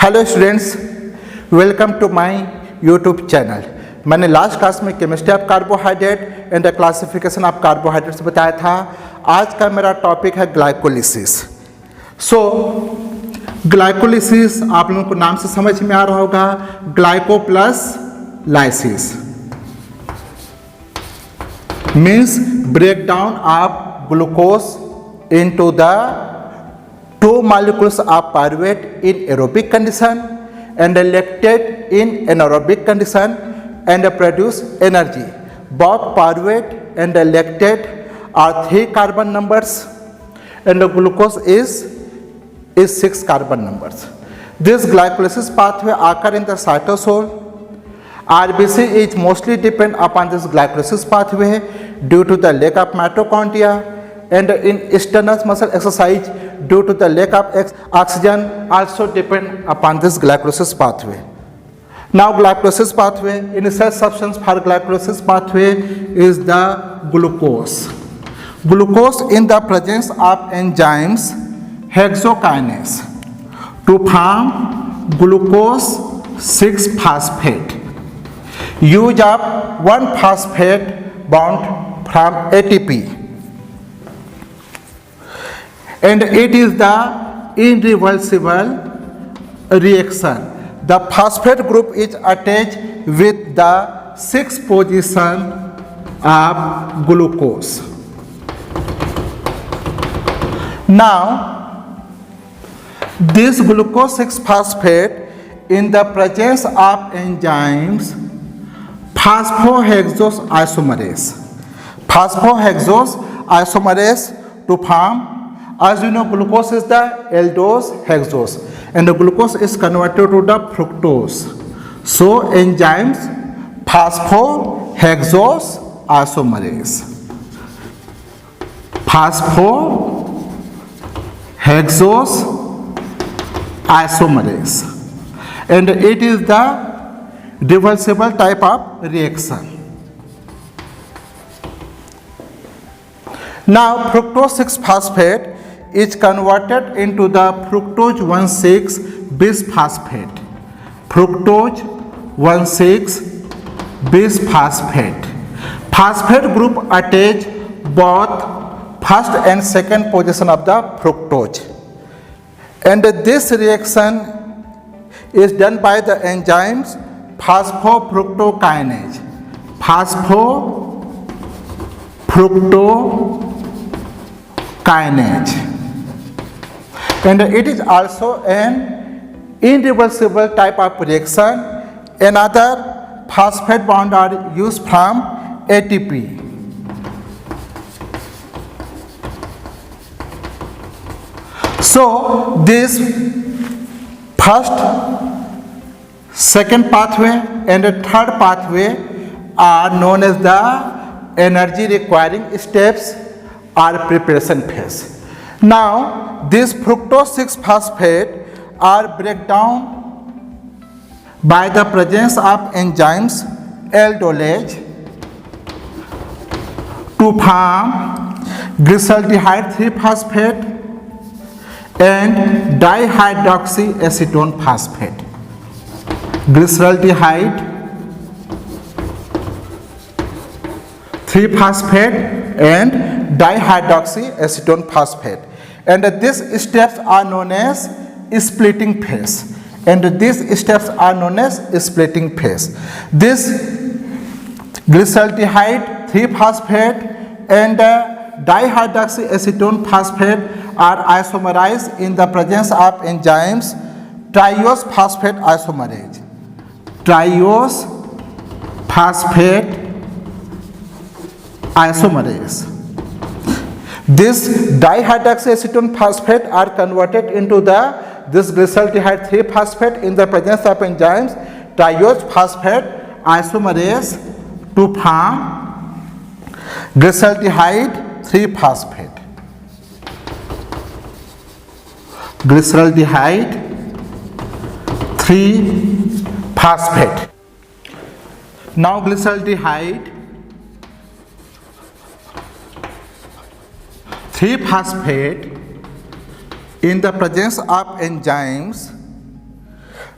Hello students, welcome to my YouTube channel. मैंने last class में chemistry of carbohydrate and the classification of carbohydrates बताया था। आज का मेरा टॉपिक है ग्लाइकोलिसिस। ग्लाइकोलिसिस आप लोगों को नाम से समझ में आ रहा होगा, glyco plus lysis means breakdown of glucose into the two molecules of pyruvate in aerobic condition and lactate in anaerobic condition and produce energy. Both pyruvate and lactate are 3 carbon numbers and the glucose is 6 carbon numbers. This glycolysis pathway occur in the cytosol. RBC is mostly depend upon this glycolysis pathway due to the lack of mitochondria and in external muscle exercise due to the lack of oxygen also depend upon this glycolysis pathway. Now glycolysis pathway, initial substance for glycolysis pathway is the glucose. Glucose in the presence of enzymes hexokinase to form glucose 6-phosphate. Use of 1-phosphate bond from ATP. And it is the irreversible reaction. The phosphate group is attached with the 6th position of glucose. Now, this glucose 6-phosphate in the presence of enzymes phosphohexose isomerase. Phosphohexose isomerase to form, as you know, glucose is the aldose hexose and the glucose is converted to the fructose. So enzymes phosphohexose isomerase. Phosphohexose isomerase, and it is the reversible type of reaction. Now fructose 6-phosphate is converted into the fructose 1,6-bisphosphate. Fructose 1,6-bisphosphate. Phosphate group attach both first and second position of the fructose. And this reaction is done by the enzymes phosphofructokinase. Phosphofructokinase. And it is also an irreversible type of reaction. Another phosphate bond are used from ATP. So this first, second pathway and the third pathway are known as the energy requiring steps or preparation phase. Now this fructose 6-phosphate are breakdown by the presence of enzymes aldolase to form glyceraldehyde 3-phosphate and dihydroxyacetone phosphate. Glyceraldehyde 3-phosphate and dihydroxyacetone phosphate. And these steps are known as splitting phase. This glyceraldehyde 3-phosphate and dihydroxyacetone phosphate are isomerized in the presence of enzymes triose phosphate isomerase. Triose phosphate isomerase. This dihydroxyacetone phosphate are converted into this glyceraldehyde 3-phosphate in the presence of enzymes triose phosphate isomerase to form glyceraldehyde 3-phosphate. Glyceraldehyde 3-phosphate. Now glyceraldehyde 3-phosphate in the presence of enzymes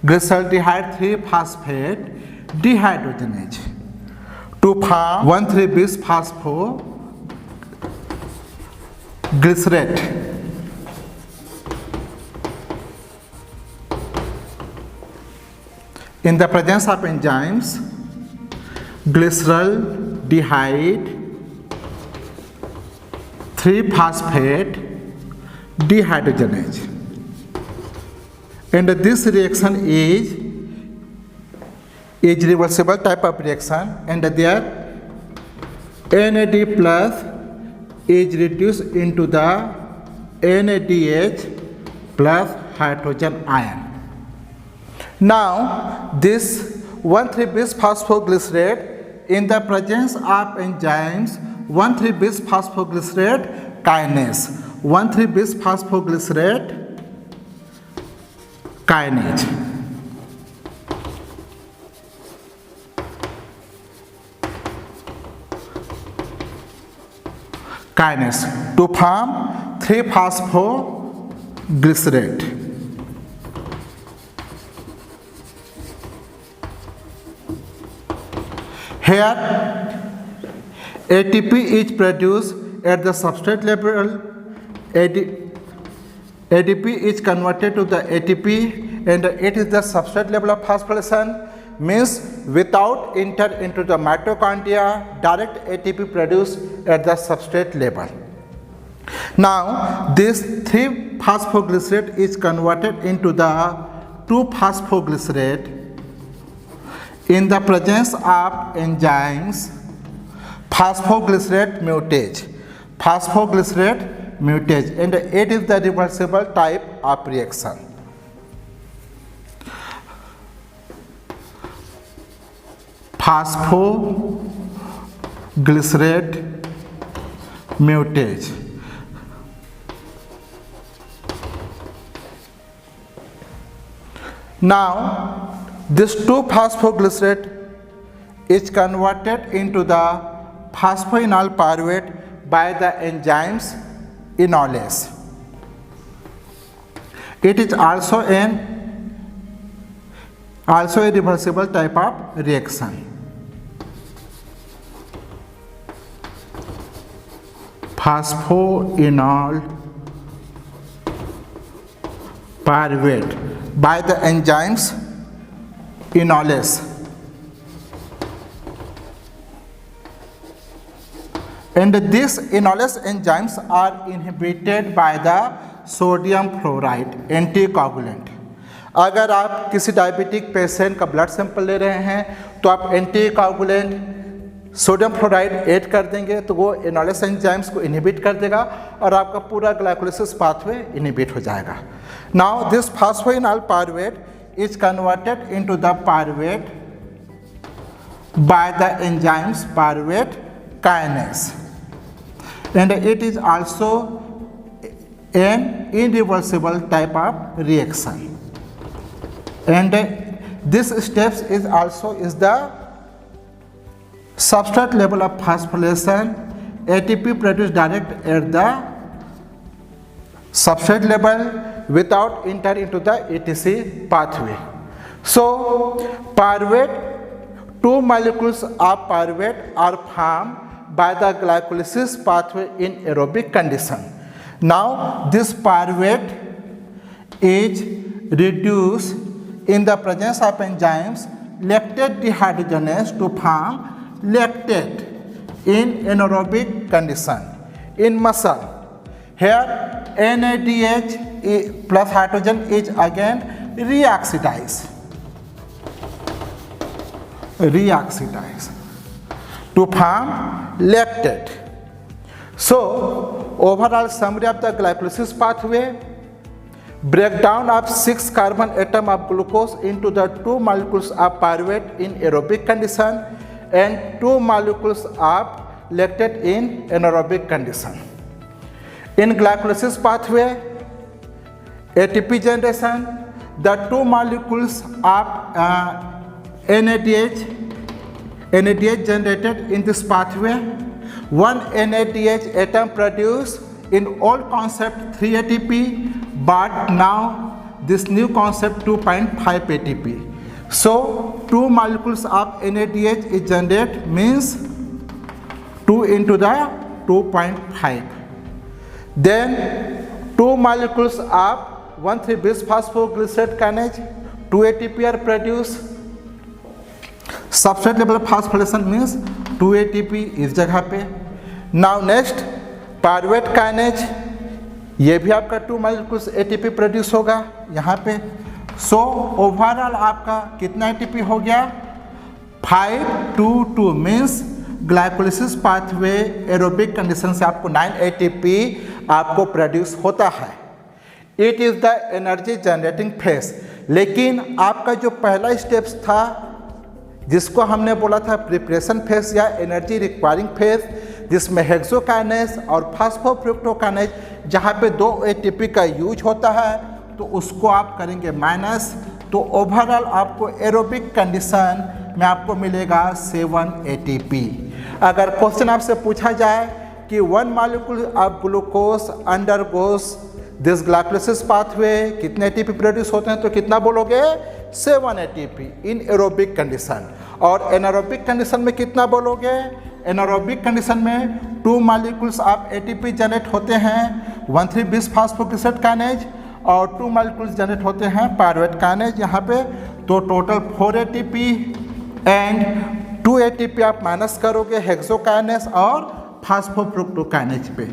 glyceraldehyde 3-phosphate dehydrogenase to form 1,3-bis phosphoglycerate. In the presence of enzymes, glyceraldehyde 3-phosphate dehydrogenase, and this reaction is reversible type of reaction, and their NAD plus is reduced into the NADH plus hydrogen ion. Now this 1,3-bis phosphoglycerate in the presence of enzymes 1,3-bis phosphoglycerate kinase, 1,3-bis phosphoglycerate kinase. Kinase to form 3-phosphoglycerate. Here ATP is produced at the substrate level. ADP is converted to the ATP, and it is the substrate level of phosphorylation, means without enter into the mitochondria, direct ATP produced at the substrate level. Now this 3-phosphoglycerate is converted into the 2-phosphoglycerate in the presence of enzymes phosphoglycerate mutase, and it is the reversible type of reaction. Phosphoglycerate mutase. Now this 2-phosphoglycerate is converted into the phosphoenol pyruvate by the enzymes enolase. It is also a reversible type of reaction. Phosphoenol pyruvate by the enzymes enolase. And these enolase enzymes are inhibited by the sodium fluoride anticoagulant. अगर आप किसी diabetic patient का blood sample ले रहे हैं तो आप anticoagulant sodium fluoride add कर देंगे तो वो एनोलेस एंजाइम्स को इनहिबिट कर देगा और आपका पूरा ग्लाइकोलिसिस पाथवे इनहिबिट हो जाएगा. Now this phosphoenol pyruvate is converted into the pyruvate by the enzymes pyruvate kinase, and it is also an irreversible type of reaction, and this steps is also the substrate level of phosphorylation. ATP produced direct at the substrate level without enter into the ATC pathway. So pyruvate, 2 molecules of pyruvate are formed by the glycolysis pathway in aerobic condition. Now this pyruvate is reduced in the presence of enzymes lactate dehydrogenase to form lactate in anaerobic condition in muscle. Here NADH plus hydrogen is again reoxidized to form lactate. So overall summary of the glycolysis pathway: breakdown of 6 carbon atom of glucose into the 2 molecules of pyruvate in aerobic condition and 2 molecules of lactate in anaerobic condition. In glycolysis pathway, ATP generation, the 2 molecules of NADH generated in this pathway, 1 NADH atom produced in old concept 3 ATP, but now this new concept 2.5 ATP. So 2 molecules of NADH is generated means 2 into the 2.5. Then 2 molecules of 1,3-bis-phosphoglycerate kinase 2 ATP are produced. Substrate level phosphorylation means 2 ATP इस जगह पे. Now next pyruvate kinase, ये भी आपका 2 molecules ATP produce होगा यहाँ पे. So overall आपका कितना ATP हो गया? 5-2-2 means glycolysis pathway aerobic condition से आपको 9 ATP आपको प्रोड्यूस होता है. It is the energy generating phase. लेकिन आपका जो पहला स्टेप्स था जिसको हमने बोला था प्रिपरेशन फेज या एनर्जी रिक्वायरिंग फेज, जिसमें हेक्सोकाइनेज और फास्फोफ्रुक्टोकाइनेज जहाँ पे 2 ATP का यूज होता है, तो उसको आप करेंगे माइनस. तो ओवरऑल आपको एरोबिक कंडीशन में आपको मिलेगा 7 ATP. अगर क्वेश्चन आपसे पूछा जाए कि 1 molecule of glucose undergoes this glycolysis pathway, कितने ATP प्रोड्यूस होते हैं, तो कितना बोलोगे? 7 ATP इन एरोबिक कंडीशन. और एनारोबिक कंडीशन में कितना बोलोगे? एनारोबिक कंडीशन में 2 molecules ऑफ ATP जनरेट होते हैं 1,3-bis-phosphoglycerate काइनेज और 2 molecules जनरेट होते हैं पायरुवेट काइनेज यहाँ पे. तो टोटल 4 ATP एंड 2 ATP आप माइनस करोगे हेक्सोकाइनेज और फास्फोफ्रुक्टोकाइनेज पे.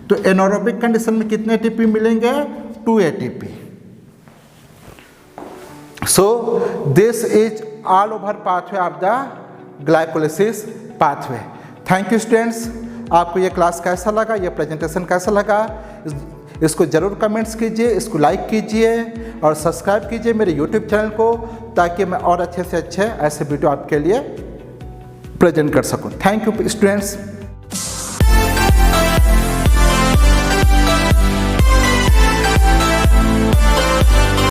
तो एनारोबिक कंडीशन में कितने ATP मिलेंगे? 2 ATP. So this is all over pathway of the glycolysis pathway. Thank you students. आपको ये क्लास कैसा लगा, ये प्रेजेंटेशन कैसा लगा, इसको ज़रूर कमेंट्स कीजिए, इसको लाइक कीजिए और सब्सक्राइब कीजिए मेरे यूट्यूब चैनल को, ताकि मैं और अच्छे से अच्छे ऐसे वीडियो आपके लिए प्रेजेंट कर सकूं. Thank you students.